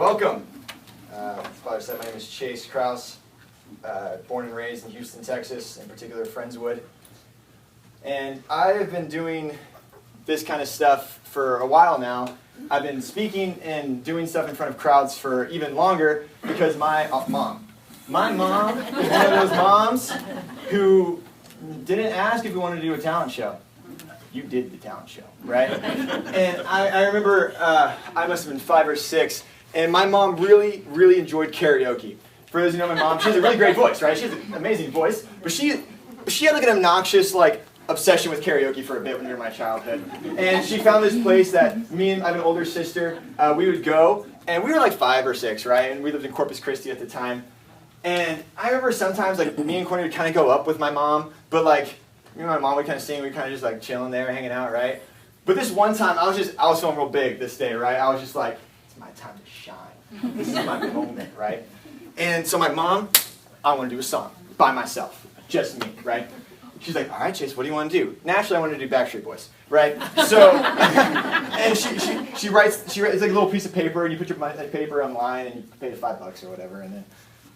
Welcome. As Father said, my name is Chase Krause, born and raised in Houston, Texas, in particular Friendswood. And I have been doing this kind of stuff for a while now. I've been speaking and doing stuff in front of crowds for even longer because my mom is one of those moms who didn't ask if we wanted to do a talent show. You did the talent show, right? And I remember I must have been 5 or 6, and my mom really, really enjoyed karaoke. For those who know my mom, she has a really great voice, right? She has an amazing voice, but she had like an obnoxious obsession with karaoke for a bit when we were in my childhood. And she found this place that I have an older sister, we would go, and we were like 5 or 6, right? And we lived in Corpus Christi at the time. And I remember sometimes me and Courtney would kind of go up with my mom, but me and my mom would kind of sing, we were kind of just chilling there, hanging out, right? But this one time, I was feeling real big this day, right? I was just like, it's my time to shine. This is my moment, right? And so my mom, I want to do a song by myself, just me, right? She's like, all right, Chase, what do you want to do? Naturally, I wanted to do Backstreet Boys, right? So, and she writes, it's like a little piece of paper, and you put your paper online, and you pay the $5 or whatever, and then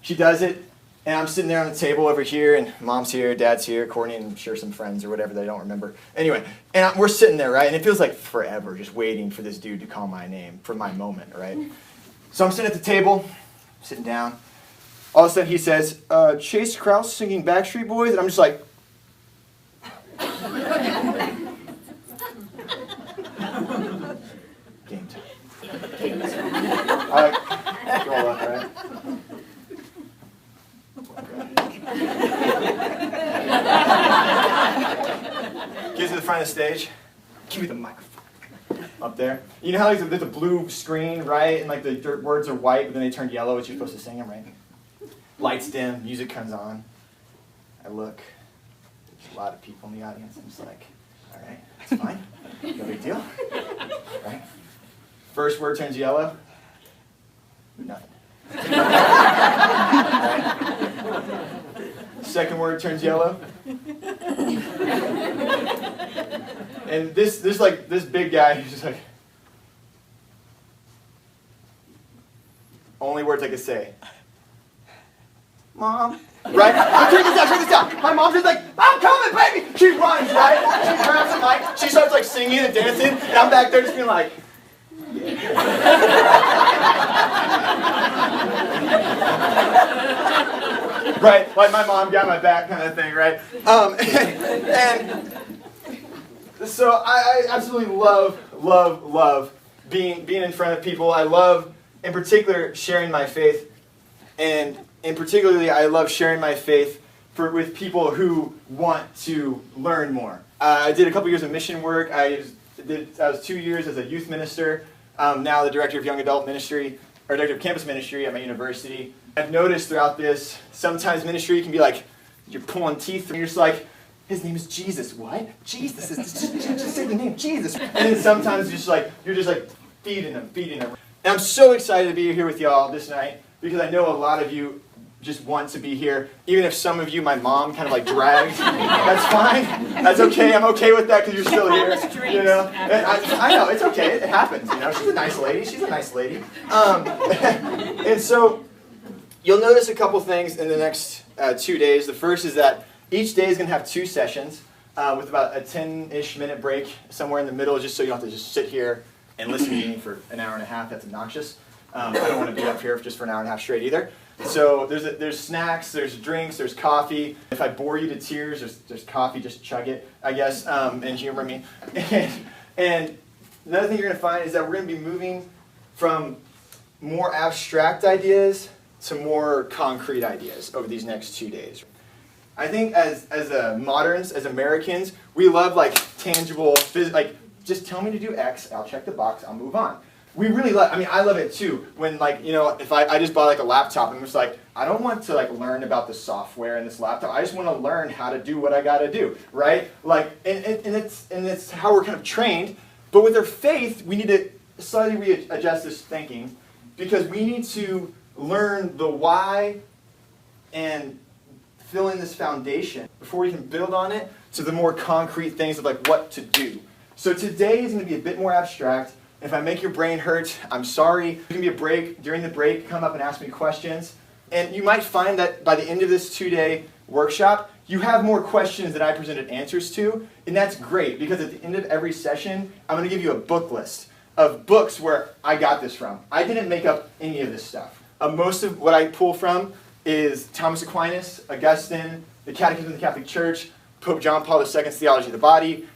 she does it, and I'm sitting there on the table over here, and Mom's here, Dad's here, Courtney, and I'm sure some friends or whatever that I don't remember. Anyway, and we're sitting there, right? And it feels like forever just waiting for this dude to call my name for my moment, right? So I'm sitting at the table, sitting down. All of a sudden he says, Chase Krause singing Backstreet Boys, and I'm just like, game time. I roll up, right? Get to the front of the stage. Give me the microphone. Up there. You know how there's a blue screen, right? And the words are white, but then they turn yellow as you're supposed to sing them, right? Lights dim, music comes on. I look. There's a lot of people in the audience. I'm just like, all right, that's fine. No big deal. Right? First word turns yellow. Nothing. Right? Second word turns yellow. And this big guy, he's just like, only words I could say. Mom. Right? Check this out. My mom's just like, I'm coming, baby! She runs, right? She grabs the mic, she starts singing and dancing, and I'm back there just being like, yeah. Right? Like my mom got my back kind of thing, right? And so I absolutely love being in front of people. I love, in particular, sharing my faith. And in particularly, I love sharing my faith with people who want to learn more. I did a couple years of mission work. I was 2 years as a youth minister. Now the director of young adult ministry, or director of campus ministry at my university. I've noticed throughout this, sometimes ministry can be like, you're pulling teeth, and you're just like, his name is Jesus. What? Jesus. Just say the name, Jesus. And then sometimes you're just feeding them. And I'm so excited to be here with y'all this night, because I know a lot of you just want to be here. Even if some of you, my mom kind of dragged. That's fine. That's okay. I'm okay with that because you're still here. You know? And I know, it's okay. It happens. You know, she's a nice lady. And so you'll notice a couple things in the next 2 days. The first is that each day is going to have 2 sessions with about a 10-ish minute break somewhere in the middle, just so you don't have to just sit here and listen to me for an hour and a half. That's obnoxious. I don't want to be up here just for an hour and a half straight either. So there's snacks, there's drinks, there's coffee. If I bore you to tears, there's coffee, just chug it, I guess, and humor me. And another thing you're going to find is that we're going to be moving from more abstract ideas to more concrete ideas over these next 2 days. I think as moderns, as Americans, we love tangible, just tell me to do X, I'll check the box, I'll move on. We really love, I love it too, when if I just bought a laptop and I'm just I don't want to learn about the software in this laptop, I just want to learn how to do what I got to do, right? And it's how we're kind of trained, but with our faith, we need to slightly readjust this thinking, because we need to learn the why and fill in this foundation before we can build on it to the more concrete things of what to do. So today is going to be a bit more abstract, If I make your brain hurt, I'm sorry. There can be a break. During the break, come up and ask me questions. And you might find that by the end of this 2-day workshop, you have more questions than I presented answers to. And that's great, because at the end of every session, I'm going to give you a book list of books where I got this from. I didn't make up any of this stuff. Most of what I pull from is Thomas Aquinas, Augustine, the Catechism of the Catholic Church, Pope John Paul II's Theology of the Body.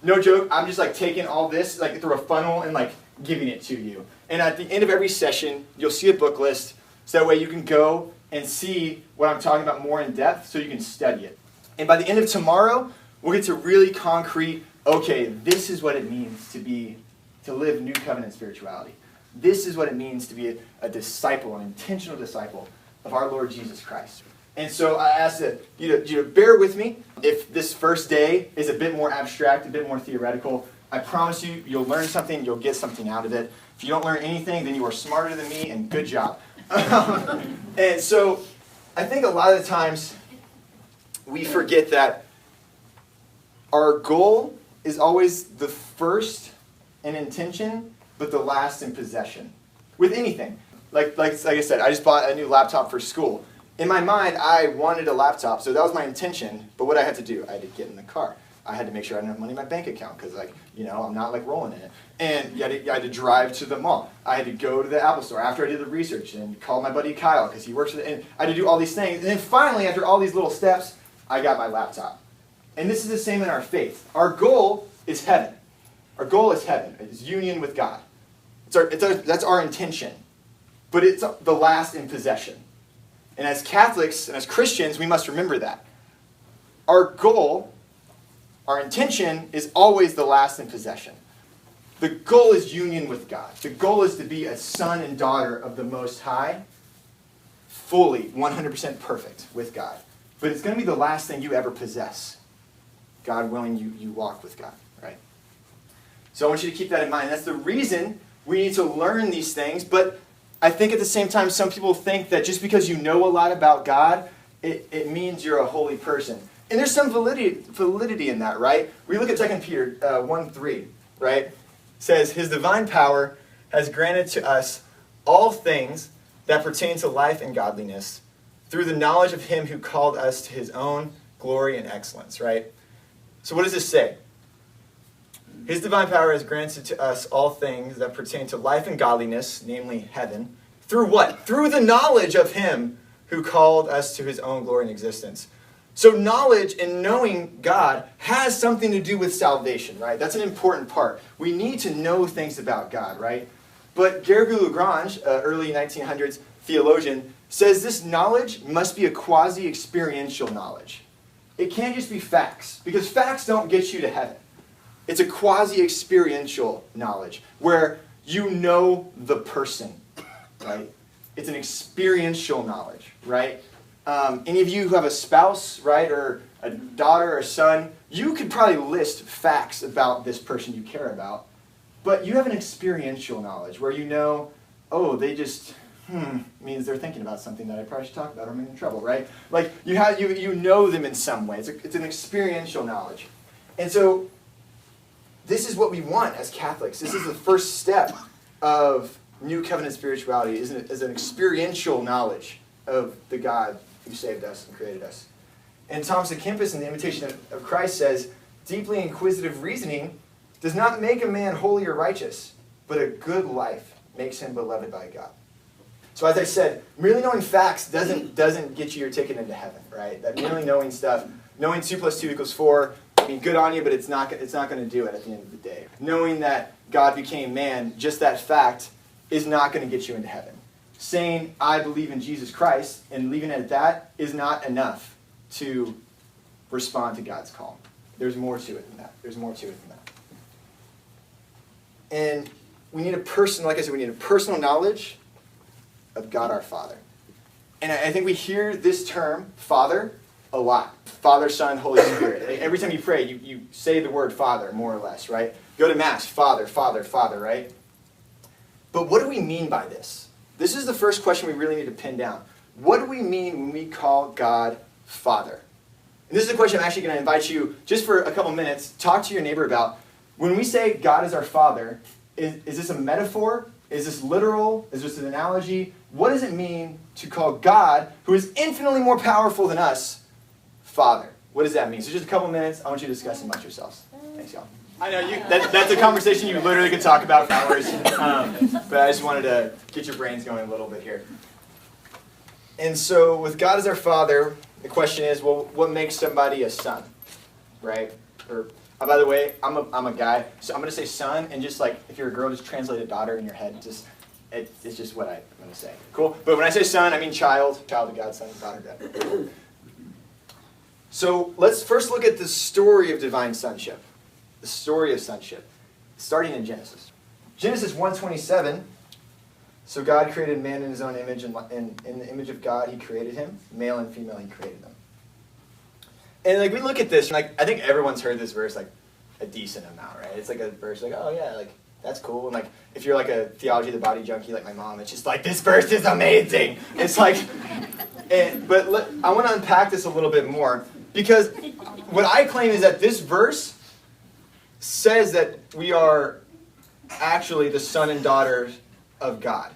No joke, I'm just like taking all this like through a funnel and like giving it to you. And at the end of every session, you'll see a book list, so that way you can go and see what I'm talking about more in depth, so you can study it. And by the end of tomorrow, we'll get to really concrete, okay, this is what it means to live New Covenant spirituality. This is what it means to be a disciple, an intentional disciple of our Lord Jesus Christ. And so I ask you to bear with me. If this first day is a bit more abstract, a bit more theoretical, I promise you, you'll learn something, you'll get something out of it. If you don't learn anything, then you are smarter than me, and good job. And so I think a lot of the times we forget that our goal is always the first in intention, but the last in possession. With anything. Like I said, I just bought a new laptop for school. In my mind, I wanted a laptop, so that was my intention. But what I had to do, I had to get in the car. I had to make sure I didn't have money in my bank account, because I'm not like rolling in it. And I had to drive to the mall. I had to go to the Apple store after I did the research and call my buddy Kyle, because he works with it. And I had to do all these things. And then finally, after all these little steps, I got my laptop. And this is the same in our faith. Our goal is heaven. Our goal is heaven. It's union with God. That's our intention. But it's the last in possession. And as Catholics and as Christians, we must remember that. Our goal, our intention, is always the last in possession. The goal is union with God. The goal is to be a son and daughter of the Most High, fully, 100% perfect with God. But it's going to be the last thing you ever possess. God willing, you walk with God, right? So I want you to keep that in mind. That's the reason we need to learn these things, but I think at the same time, some people think that just because you know a lot about God, it means you're a holy person. And there's some validity in that, right? We look at 2 Peter 1:3, right? It says, His divine power has granted to us all things that pertain to life and godliness through the knowledge of Him who called us to His own glory and excellence, right? So what does this say? His divine power has granted to us all things that pertain to life and godliness, namely heaven. Through what? Through the knowledge of Him who called us to His own glory and existence. So knowledge and knowing God has something to do with salvation, right? That's an important part. We need to know things about God, right? But Garrigou-Lagrange, early 1900s theologian, says this knowledge must be a quasi-experiential knowledge. It can't just be facts, because facts don't get you to heaven. It's a quasi-experiential knowledge where you know the person, right? It's an experiential knowledge, right? Any of you who have a spouse, right, or a daughter or a son, you could probably list facts about this person you care about, but you have an experiential knowledge where you know, oh, they just, means they're thinking about something that I probably should talk about or I'm in trouble, right? Like, you know them in some way. It's an experiential knowledge. And so, this is what we want as Catholics. This is the first step of New Covenant spirituality, is an experiential knowledge of the God who saved us and created us. And Thomas à Kempis in the Imitation of Christ says, deeply inquisitive reasoning does not make a man holy or righteous, but a good life makes him beloved by God. So as I said, merely knowing facts doesn't get you your ticket into heaven, right? That merely knowing stuff, knowing 2 + 2 = 4, I mean, good on you, but it's not going to do it at the end of the day. Knowing that God became man, just that fact, is not going to get you into heaven. Saying, I believe in Jesus Christ, and leaving it at that, is not enough to respond to God's call. There's more to it than that. There's more to it than that. And we need we need a personal knowledge of God our Father. And I think we hear this term, Father, a lot. Father, Son, Holy Spirit. Every time you pray, you say the word Father, more or less, right? Go to Mass, Father, Father, Father, right? But what do we mean by this? This is the first question we really need to pin down. What do we mean when we call God Father? And this is a question I'm actually going to invite you, just for a couple minutes, talk to your neighbor about. When we say God is our Father, Is this a metaphor? Is this literal? Is this an analogy? What does it mean to call God, who is infinitely more powerful than us, Father? What does that mean? So just a couple minutes, I want you to discuss amongst yourselves. Thanks, y'all. I know that's a conversation you literally could talk about for hours, but I just wanted to get your brains going a little bit here. And so with God as our Father, the question is, well, what makes somebody a son, right? Or, by the way, I'm a guy, so I'm going to say son, and just like, if you're a girl, just translate a daughter in your head. It's just what I'm going to say. Cool? But when I say son, I mean child of God, son, daughter of God. So let's first look at the story of divine sonship. The story of sonship, starting in Genesis. Genesis 1:27. So God created man in his own image, and in the image of God he created him. Male and female he created them. And like we look at this, like I think everyone's heard this verse like a decent amount, right? It's like a verse like, oh yeah, like that's cool. And like if you're like a theology of the body junkie like my mom, it's just like this verse is amazing. It's like, but I want to unpack this a little bit more because what I claim is that this verse says that we are actually the son and daughters of God.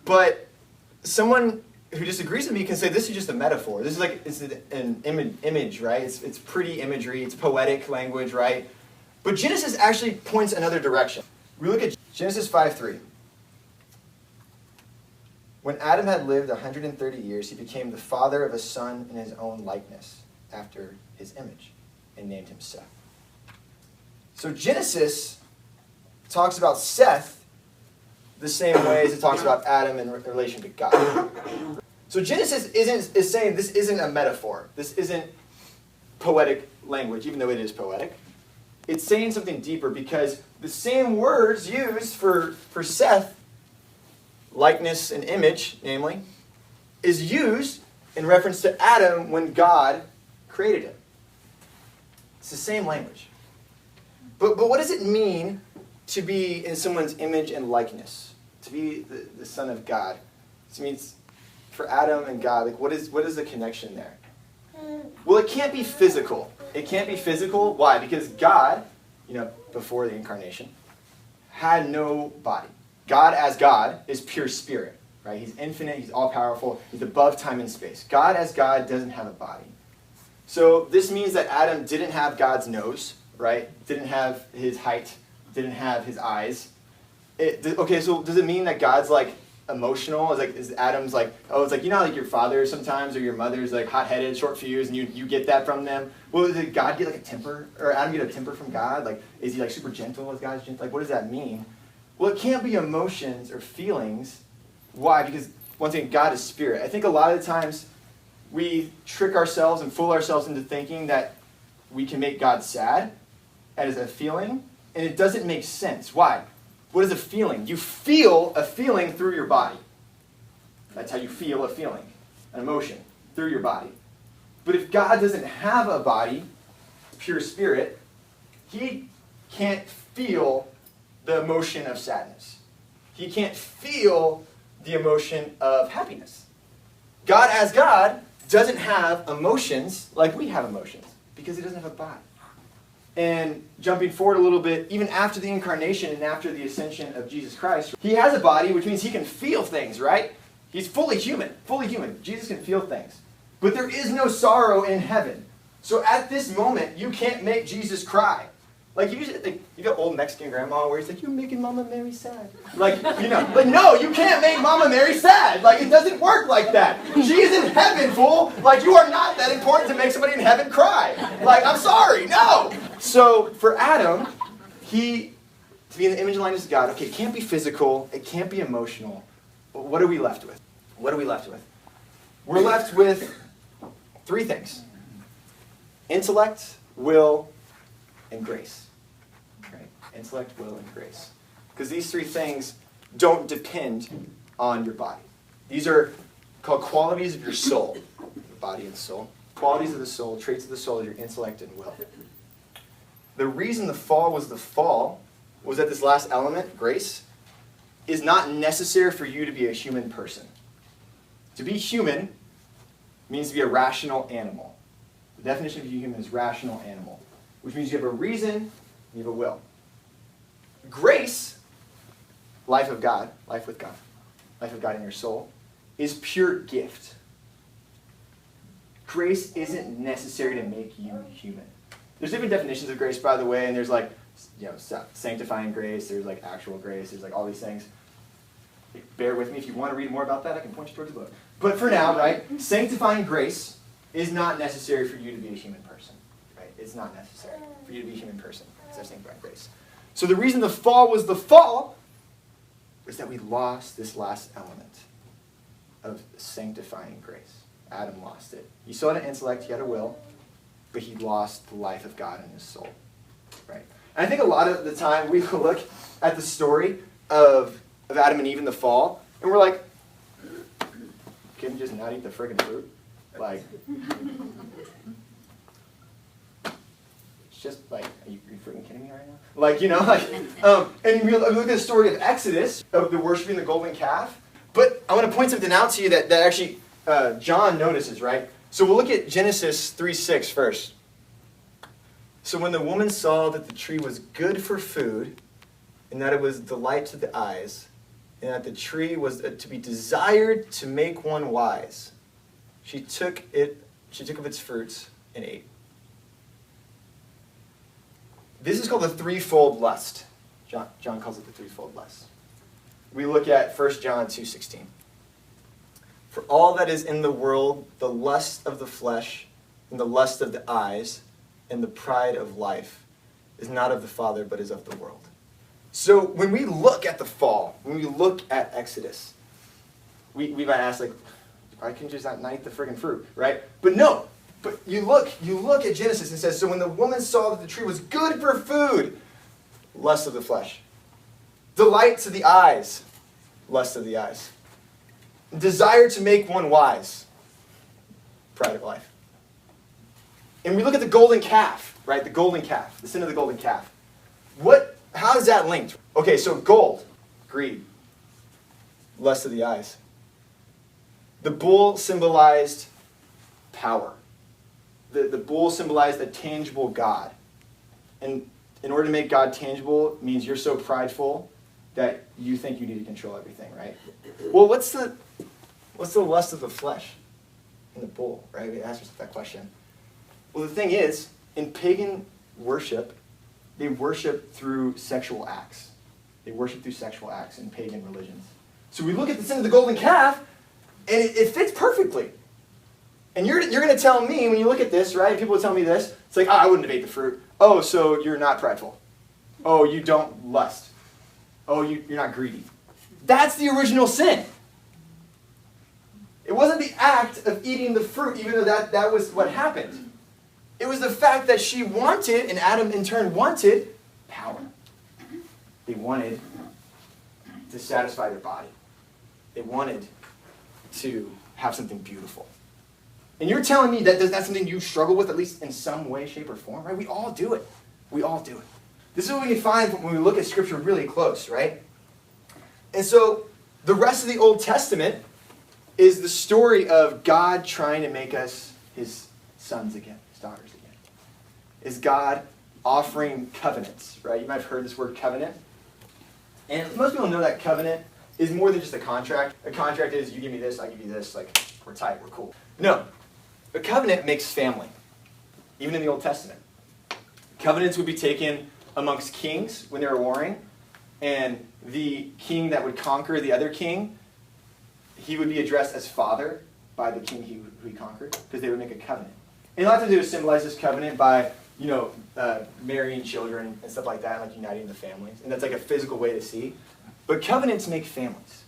But someone who disagrees with me can say this is just a metaphor. This is like it's an image, right? It's pretty imagery. It's poetic language, right? But Genesis actually points another direction. We look at Genesis 5:3. When Adam had lived 130 years, he became the father of a son in his own likeness, after his image, and named him Seth. So Genesis talks about Seth the same way as it talks about Adam in relation to God. So Genesis is saying this isn't a metaphor. This isn't poetic language, even though it is poetic. It's saying something deeper because the same words used for Seth, likeness and image, namely, is used in reference to Adam when God created him. It's the same language. But what does it mean to be in someone's image and likeness? To be the son of God? It means for Adam and God, like what is the connection there? Well, it can't be physical. It can't be physical. Why? Because God, before the incarnation, had no body. God as God is pure spirit, right? He's infinite, he's all-powerful, he's above time and space. God as God doesn't have a body. So this means that Adam didn't have God's nose, right? Didn't have his height, didn't have his eyes. Okay, so does it mean that God's like emotional? Is Adam's like, oh, it's like, how like your father sometimes or your mother's like hot-headed, short fuse, and you get that from them? Well, did God get like a temper? Or Adam get a temper from God? Like, is he like super gentle as God's gentle? Like, what does that mean? Well, it can't be emotions or feelings. Why? Because, once again, God is spirit. I think a lot of the times we trick ourselves and fool ourselves into thinking that we can make God sad as a feeling, and it doesn't make sense. Why? What is a feeling? You feel a feeling through your body. That's how you feel a feeling, an emotion, through your body. But if God doesn't have a body, pure spirit, he can't feel the emotion of sadness. He can't feel the emotion of happiness. God as God doesn't have emotions like we have emotions because he doesn't have a body. And jumping forward a little bit, even after the incarnation and after the ascension of Jesus Christ, he has a body, which means he can feel things, right? He's fully human, fully human. Jesus can feel things. But there is no sorrow in heaven. So at this moment, you can't make Jesus cry. Like, you got old Mexican grandma where he's like, you're making Mama Mary sad. Like, no, you can't make Mama Mary sad. Like, it doesn't work like that. She is in heaven, fool. Like, you are not that important to make somebody in heaven cry. Like, I'm sorry, no. So, for Adam, to be in the image and likeness of God, okay, it can't be physical, it can't be emotional, but what are we left with? What are we left with? We're left with three things. Intellect, will, and grace. Right? Intellect, will, and grace. Because these three things don't depend on your body. These are called qualities of your soul. Body and soul. Qualities of the soul, traits of the soul, your intellect and will. The reason the fall was that this last element, grace, is not necessary for you to be a human person. To be human means to be a rational animal. The definition of human is rational animal, which means you have a reason and you have a will. Grace life of God, life with God, life of God in your soul, is pure gift. Grace isn't necessary to make you human. There's different definitions of grace, by the way, and there's sanctifying grace, there's actual grace, there's all these things. Bear with me. If you want to read more about that, I can point you towards the book. But for now, right, sanctifying grace is not necessary for you to be a human person. Right? It's not necessary for you to be a human person. It's sanctifying grace. So the reason the fall was that we lost this last element of sanctifying grace. Adam lost it. He still had an intellect, he had a will, but he lost the life of God in his soul. Right? And I think a lot of the time we look at the story of Adam and Eve in the fall, and we're like, can you just not eat the friggin' fruit? It's just are you freaking kidding me right now? And we look at the story of Exodus, of the worshiping the golden calf, but I want to point something out to you that actually John notices, right? So we'll look at Genesis 3:6 first. So when the woman saw that the tree was good for food, and that it was delight to the eyes, and that the tree was to be desired to make one wise, she took of its fruits and ate. This is called the threefold lust. John calls it the threefold lust. We look at 1 John 2:16. For all that is in the world, the lust of the flesh, and the lust of the eyes, and the pride of life, is not of the Father, but is of the world. So when we look at the fall, when we look at Exodus, we might ask, why can't you just not eat the friggin' fruit, right? But no. But you look at Genesis and it says, so when the woman saw that the tree was good for food, lust of the flesh. Delight to the eyes, lust of the eyes. Desire to make one wise, pride of life. And we look at the golden calf, right? The golden calf, the sin of the golden calf. How is that linked? Okay, so gold, greed, lust of the eyes. The bull symbolized power. The bull symbolized a tangible God. And in order to make God tangible means you're so prideful that you think you need to control everything, right? Well, what's the lust of the flesh in the bull, right? We ask ourselves that question. Well, the thing is, in pagan worship, they worship through sexual acts. They worship through sexual acts in pagan religions. So we look at the sin of the golden calf, and it fits perfectly. And you're going to tell me, when you look at this, right, people will tell me this, it's like, I wouldn't have ate the fruit. Oh, so you're not prideful. Oh, you don't lust. Oh, you're not greedy. That's the original sin. It wasn't the act of eating the fruit, even though that was what happened. It was the fact that she wanted, and Adam in turn wanted, power. They wanted to satisfy their body. They wanted to have something beautiful. And you're telling me that that's something you struggle with, at least in some way, shape, or form, right? We all do it. We all do it. This is what we can find when we look at Scripture really close, right? And so the rest of the Old Testament is the story of God trying to make us his sons again, his daughters again. Is God offering covenants, right? You might have heard this word covenant. And most people know that covenant is more than just a contract. A contract is, you give me this, I give you this, we're tight, we're cool. No. A covenant makes family, even in the Old Testament. Covenants would be taken amongst kings when they were warring, and the king that would conquer the other king, he would be addressed as father by the king who he conquered, because they would make a covenant. And a lot to do is symbolize this covenant by, marrying children and stuff like that, like uniting the families. And that's like a physical way to see. But covenants make families.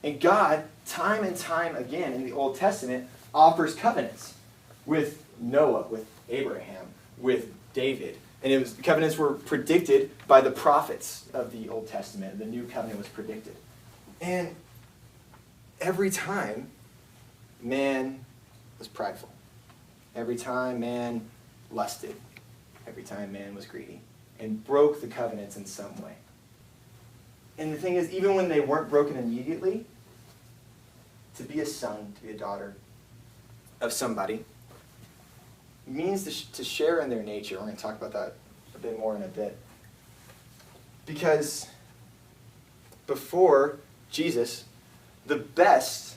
And God, time and time again in the Old Testament, offers covenants with Noah, with Abraham, with David. And covenants were predicted by the prophets of the Old Testament. The new covenant was predicted. And every time, man was prideful. Every time, man lusted. Every time, man was greedy. And broke the covenants in some way. And the thing is, even when they weren't broken immediately, to be a son, to be a daughter of somebody, means to share in their nature. We're going to talk about that a bit more in a bit. Because before Jesus, the best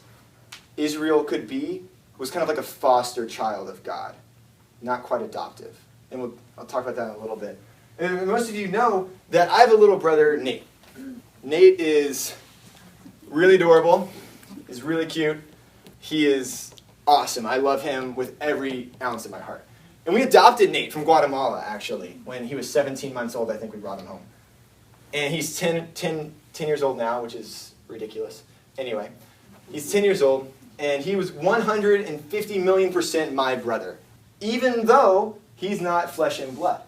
Israel could be was kind of like a foster child of God, not quite adoptive. And I'll talk about that in a little bit. And most of you know that I have a little brother, Nate. Nate is really adorable. He's really cute. He is awesome. I love him with every ounce of my heart. And we adopted Nate from Guatemala, actually. When he was 17 months old, I think we brought him home. And he's 10 years old now, which is ridiculous. Anyway, he's 10 years old, and he was 150,000,000% my brother, even though he's not flesh and blood.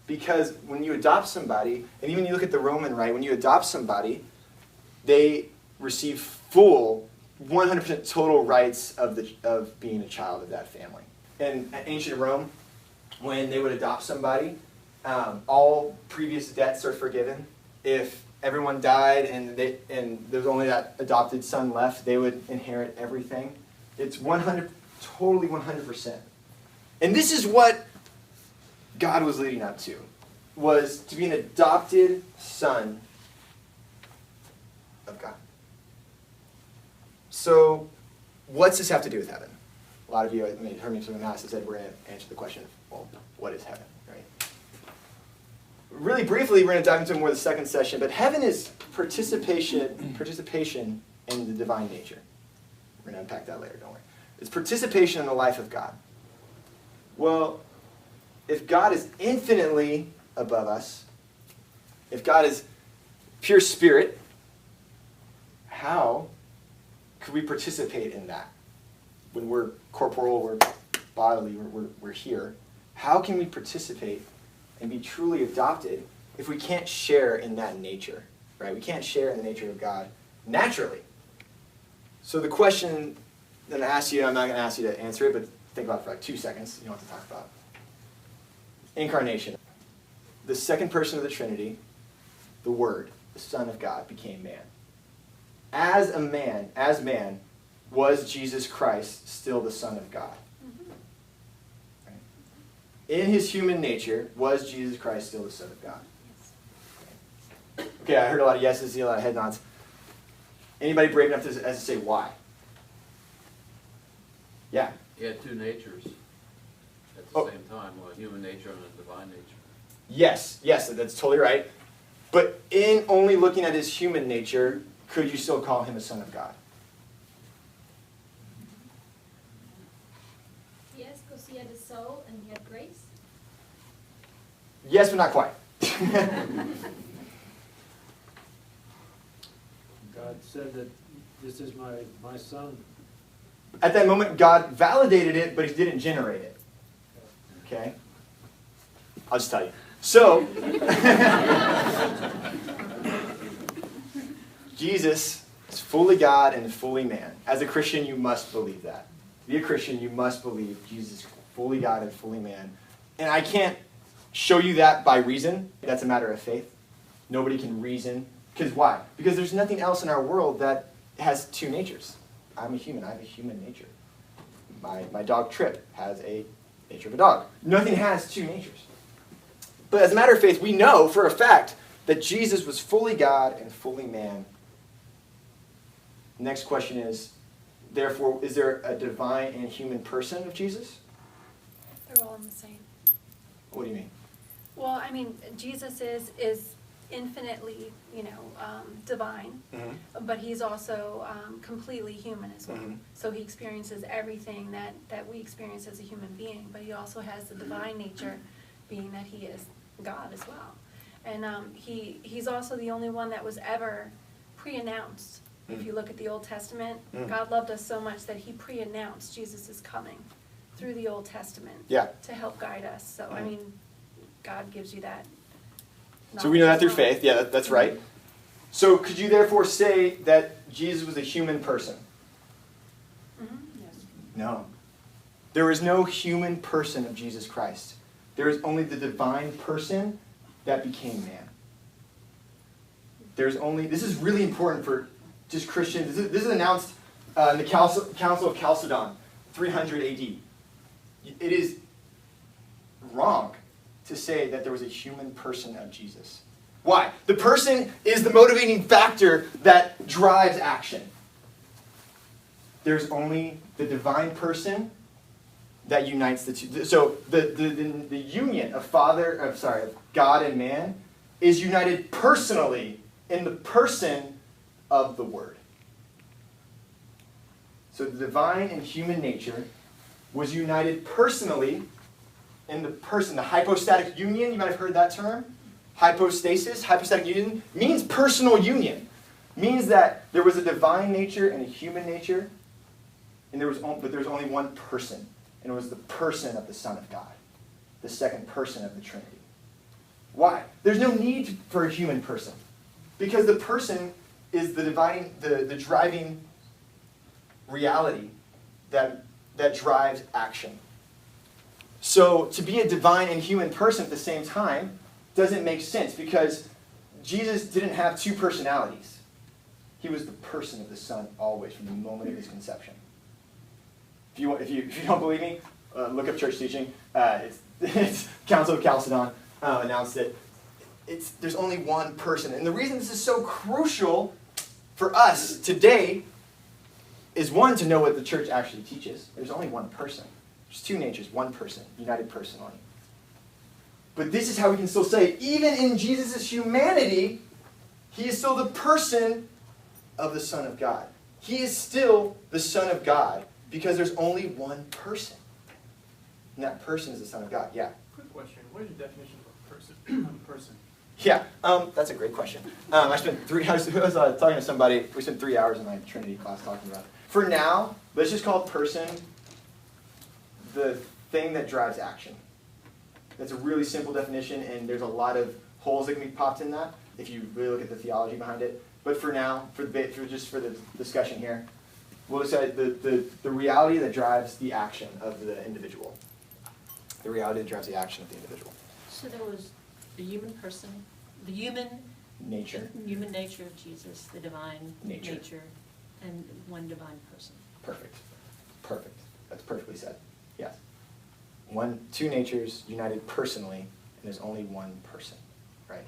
Because when you adopt somebody, and even you look at the Roman rite, when you adopt somebody, they receive full 100% total rights of being a child of that family. In ancient Rome, when they would adopt somebody, all previous debts are forgiven. If everyone died and there was only that adopted son left, they would inherit everything. It's totally 100%. And this is what God was leading up to, was to be an adopted son of God. So, what's this have to do with heaven? A lot of you heard me from the Mass that said we're going to answer the question, well, what is heaven, right? Really briefly, we're going to dive into more of the second session, but heaven is participation in the divine nature. We're going to unpack that later, don't worry. It's participation in the life of God. Well, if God is infinitely above us, if God is pure spirit, how could we participate in that? When we're corporal, we're bodily, we're here. How can we participate and be truly adopted if we can't share in that nature, right? We can't share in the nature of God naturally. So the question that I ask you, I'm not going to ask you to answer it, but think about it for like 2 seconds. You don't have to talk about it. Incarnation. The second person of the Trinity, the Word, the Son of God, became man. As man, was Jesus Christ still the Son of God? Right? In his human nature, was Jesus Christ still the Son of God? Okay, I heard a lot of yeses, a lot of head nods. Anybody brave enough to say why? Yeah. He had two natures at the same time, a human nature and a divine nature. Yes, that's totally right. But in only looking at his human nature, could you still call him a son of God? Yes, because he had a soul and he had grace. Yes, but not quite. God said that this is my son. At that moment, God validated it, but he didn't generate it. Okay? I'll just tell you. So, Jesus is fully God and fully man. As a Christian, you must believe that. To be a Christian, you must believe Jesus is fully God and fully man. And I can't show you that by reason. That's a matter of faith. Nobody can reason. Because why? Because there's nothing else in our world that has two natures. I'm a human. I have a human nature. My dog Trip has a nature of a dog. Nothing has two natures. But as a matter of faith, we know for a fact that Jesus was fully God and fully man. Next question is, therefore, is there a divine and human person of Jesus? They're all the same. What do you mean? Well, I mean, Jesus is infinitely, divine, but he's also completely human as well. Mm-hmm. So he experiences everything that we experience as a human being, but he also has the divine nature, being that he is God as well. And he's also the only one that was ever pre-announced. If you look at the Old Testament, God loved us so much that he pre-announced Jesus is coming through the Old Testament to help guide us. So, I mean, God gives you that. So we know that through faith. Yeah, that's right. So could you therefore say that Jesus was a human person? Yes. No. There is no human person of Jesus Christ. There is only the divine person that became man. This is really important for just Christians. This is announced in the Council of Chalcedon, 300 AD. It is wrong to say that there was a human person of Jesus. Why? The person is the motivating factor that drives action. There's only the divine person that unites the two. So the union of God and man is united personally in the person of the Word. So the divine and human nature was united personally in the person. The hypostatic union, you might have heard that term. Hypostasis, hypostatic union, means personal union. Means that there was a divine nature and a human nature, but there was only one person. And it was the person of the Son of God, the second person of the Trinity. Why? There's no need for a human person, because the person is the driving reality that drives action. So to be a divine and human person at the same time doesn't make sense, because Jesus didn't have two personalities. He was the person of the Son always, from the moment of his conception. If you don't believe me, look up church teaching. It's Council of Chalcedon announced it. There's only one person. And the reason this is so crucial for us today is, one, to know what the church actually teaches. There's only one person. There's two natures, one person, united personally. But this is how we can still say, even in Jesus' humanity, he is still the person of the Son of God. He is still the Son of God, because there's only one person. And that person is the Son of God. Yeah? Quick question. What is your definition of a person? Yeah, that's a great question. I was talking to somebody, we spent 3 hours in my Trinity class talking about it. For now, let's just call person the thing that drives action. That's a really simple definition, and there's a lot of holes that can be popped in that if you really look at the theology behind it. But for now, for the discussion here, we'll decide the reality that drives the action of the individual. The reality that drives the action of the individual. So there was the human person, the human nature of Jesus, the divine nature, and one divine person. Perfect. That's perfectly said. Yes. Two natures united personally, and there's only one person, right?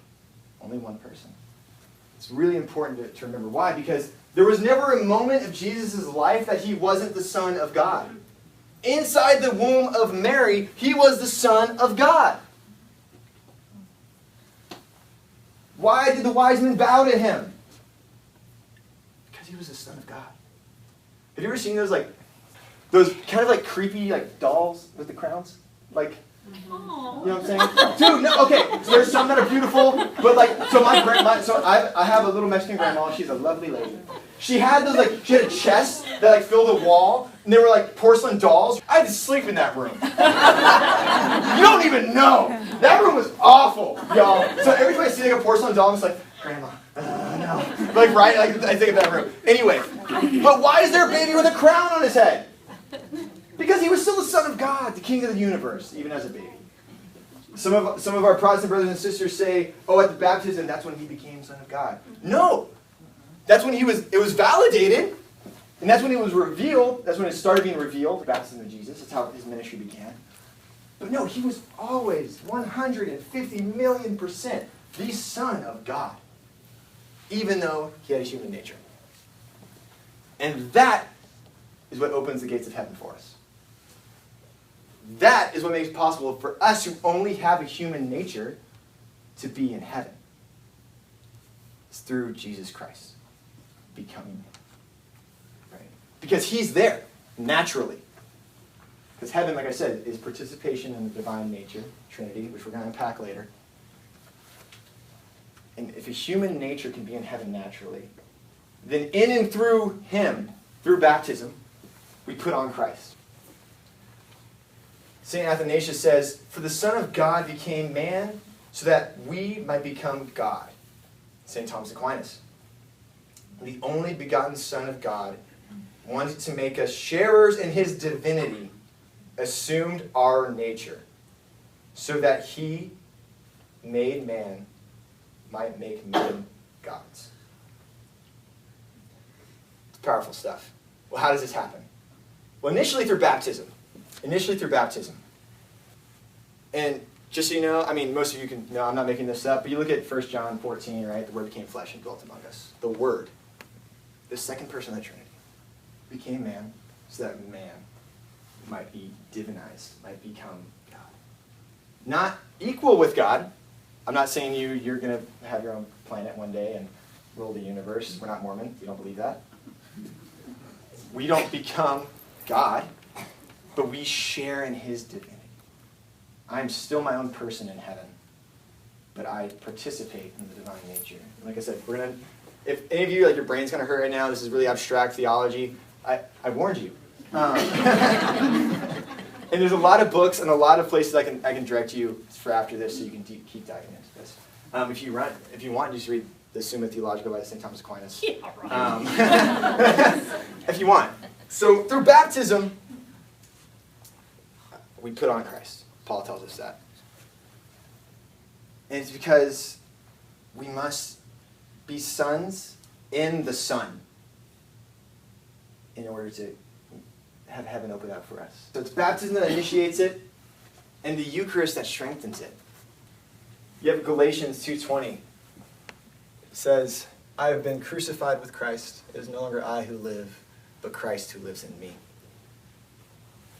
Only one person. It's really important to remember. Why? Because there was never a moment of Jesus' life that he wasn't the Son of God. Inside the womb of Mary, he was the Son of God. Why did the wise men bow to him? Because he was the Son of God. Have you ever seen those kind of like creepy dolls with the crowns? Like, you know what I'm saying? Dude, no, okay. So there's some that are beautiful, but I have a little Mexican grandma. She's a lovely lady. She had she had a chest that filled a wall, and they were porcelain dolls. I had to sleep in that room. You don't even know. That room was awful, y'all. So every time I see a porcelain doll, I'm just like, Grandma, no. Right? I think of that room. Anyway, but why is there a baby with a crown on his head? Because he was still the Son of God, the King of the universe, even as a baby. Some of our Protestant brothers and sisters say, at the baptism, that's when he became Son of God. No! That's when it was validated, and that's when it was revealed, that's when it started being revealed, the baptism of Jesus. That's how his ministry began. But no, he was always 150 million% the Son of God, even though he had a human nature. And that is what opens the gates of heaven for us. That is what makes it possible for us who only have a human nature to be in heaven. It's through Jesus Christ becoming man. Right? Because he's there, naturally. Because heaven, like I said, is participation in the divine nature, Trinity, which we're going to unpack later. And if a human nature can be in heaven naturally, then in and through him, through baptism, we put on Christ. St. Athanasius says, "For the Son of God became man so that we might become God." St. Thomas Aquinas. The only begotten Son of God wanted to make us sharers in his divinity, assumed our nature, so that he, made man, might make men gods. It's powerful stuff. Well, how does this happen? Well, initially through baptism. And just so you know, I mean, most of you can know, I'm not making this up, but you look at 1 John 14, right? The Word became flesh and dwelt among us. The Word, the second person of the Trinity, became man so that man might be divinized, might become God. Not equal with God. I'm not saying you're going to have your own planet one day and rule the universe. We're not Mormon. We don't believe that. We don't become God, but we share in his divinity. I'm still my own person in heaven, but I participate in the divine nature. Like I said, if any of you, like your brain's going to hurt right now, this is really abstract theology, I warned you. And there's a lot of books and a lot of places I can direct you for after this so you can keep diving into this. If you want, just read the Summa Theologica by St. Thomas Aquinas. Yeah, right. If you want. So through baptism, we put on Christ. Paul tells us that. And it's because we must be sons in the Son in order to have heaven open up for us. So it's baptism that initiates it, and the Eucharist that strengthens it. You have Galatians 2:20. It says, I have been crucified with Christ. It is no longer I who live, but Christ who lives in me.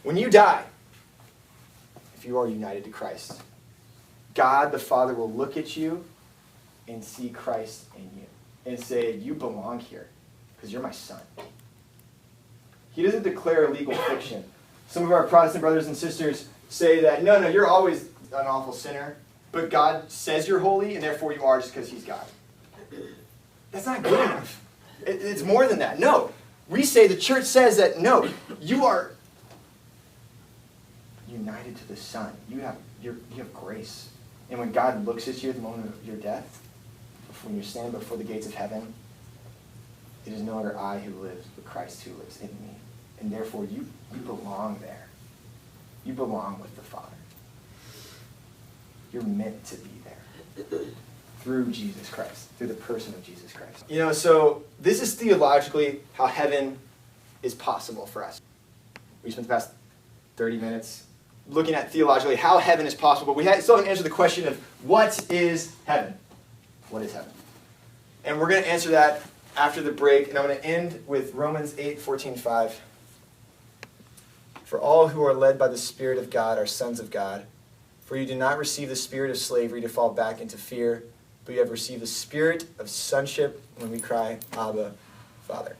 When you die, if you are united to Christ, God the Father will look at you and see Christ in you and say, you belong here because you're my son. He doesn't declare a legal fiction. Some of our Protestant brothers and sisters say that, no, you're always an awful sinner, but God says you're holy, and therefore you are just because he's God. That's not good enough. It's more than that. No. We say, the church says that, no, you are united to the Son. You have grace. And when God looks at you at the moment of your death, when you're standing before the gates of heaven, it is no longer I who lives, but Christ who lives in me. And therefore, you belong there. You belong with the Father. You're meant to be there. Through Jesus Christ. Through the person of Jesus Christ. So this is theologically how heaven is possible for us. We spent the past 30 minutes looking at theologically how heaven is possible, but we still haven't answered the question of what is heaven? What is heaven? And we're going to answer that after the break, and I'm going to end with Romans 8:14-5. For all who are led by the Spirit of God are sons of God. For you did not receive the spirit of slavery to fall back into fear, but you have received the spirit of sonship when we cry, Abba, Father.